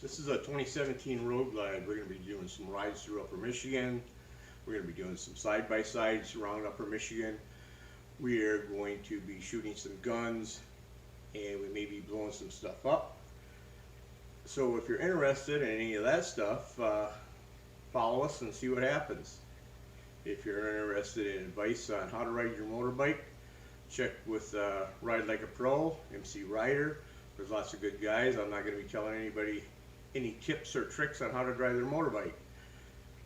This is a 2017 Road Glide. We're going to be doing some rides through Upper Michigan. We're going to be doing some side-by-sides around Upper Michigan. We are going to be shooting some guns, and we may be blowing some stuff up. So if you're interested in any of that stuff, follow us and see what happens. If you're interested in advice on how to ride your motorbike, check with Ride Like a Pro, MC Rider. There's lots of good guys. I'm not going to be telling anybody any tips or tricks on how to drive their motorbike.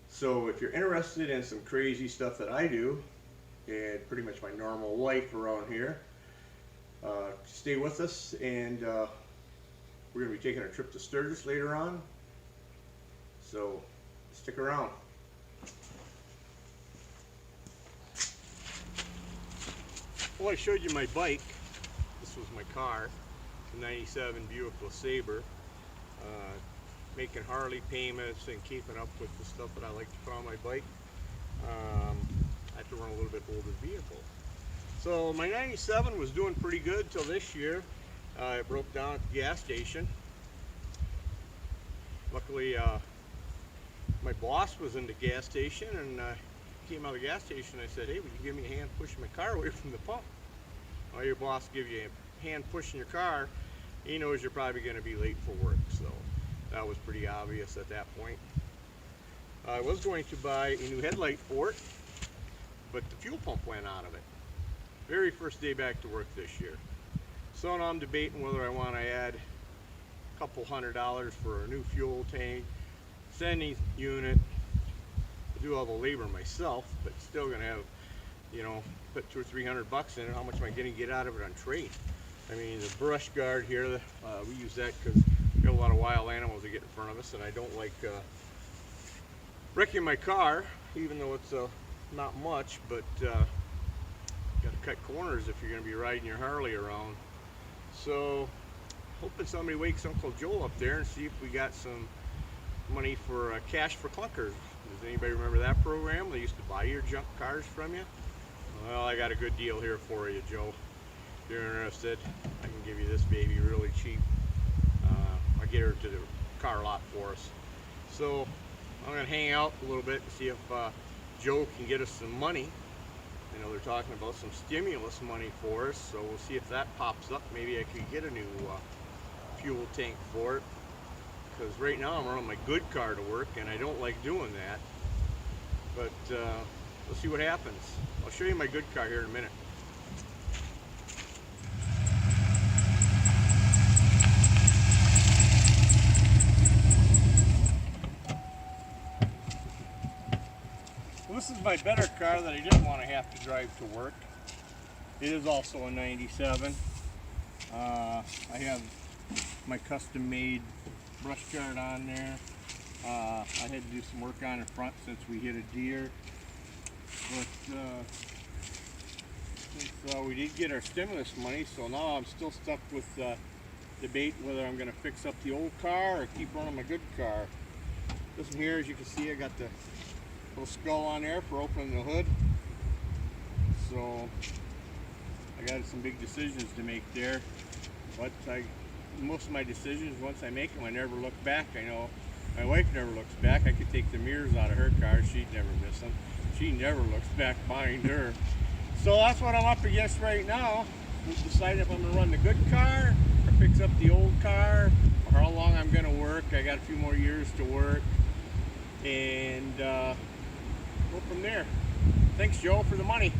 So if you're interested in some crazy stuff that I do, and pretty much my normal life around here, stay with us, and we're going to be taking a trip to Sturgis later on. So stick around. Well, I showed you my bike. This was my car, the 97 Buick LeSabre. Making Harley payments and keeping up with the stuff that I like to put on my bike. I have to run a little bit older vehicle. So my 97 was doing pretty good till this year. It broke down at the gas station. Luckily, my boss was in the gas station, and came out of the gas station. I said, "Hey, would you give me a hand pushing my car away from the pump?" Well, your boss gives you a hand pushing your car, he knows you're probably going to be late for work. So that was pretty obvious at that point. I was going to buy a new headlight for it, but the fuel pump went out of it. Very first day back to work this year. So now I'm debating whether I want to add a couple $100 for a new fuel tank, sending unit, do all the labor myself, but still going to have, you know, put $200 or $300 in it. How much am I going to get out of it on trade? I mean, the brush guard here, we use that because we got a lot of wild animals that get in front of us, and I don't like wrecking my car, even though it's not much, but got to cut corners if you're going to be riding your Harley around. So hoping somebody wakes Uncle Joe up there and see if we got some money for cash for clunkers. Does anybody remember that program? They used to buy your junk cars from you. Well, I got a good deal here for you, Joe. If you're interested, I can give you this baby really cheap. I'll get her to the car lot for us. So I'm going to hang out a little bit and see if Joe can get us some money. You know, they're talking about some stimulus money for us, so we'll see if that pops up. Maybe I could get a new fuel tank for it, because right now I'm running my good car to work, and I don't like doing that. But we'll see what happens. I'll show you my good car here in a minute. Well, this is my better car that I didn't want to have to drive to work. It is also a 97. I have my custom-made brush guard on there. I had to do some work on the front since we hit a deer. But since we did get our stimulus money, so now I'm still stuck with debate whether I'm going to fix up the old car or keep running my good car. This one here, as you can see, I got the little skull on there for opening the hood. So I got some big decisions to make there. But most of my decisions, once I make them, I never look back. I know my wife never looks back. I could take the mirrors out of her car, she'd never miss them. She never looks back behind her. So that's what I'm up against right now. We've decided if I'm going to run the good car or fix up the old car, or how long I'm going to work. I got a few more years to work, and go from there. Thanks, Joe, for the money.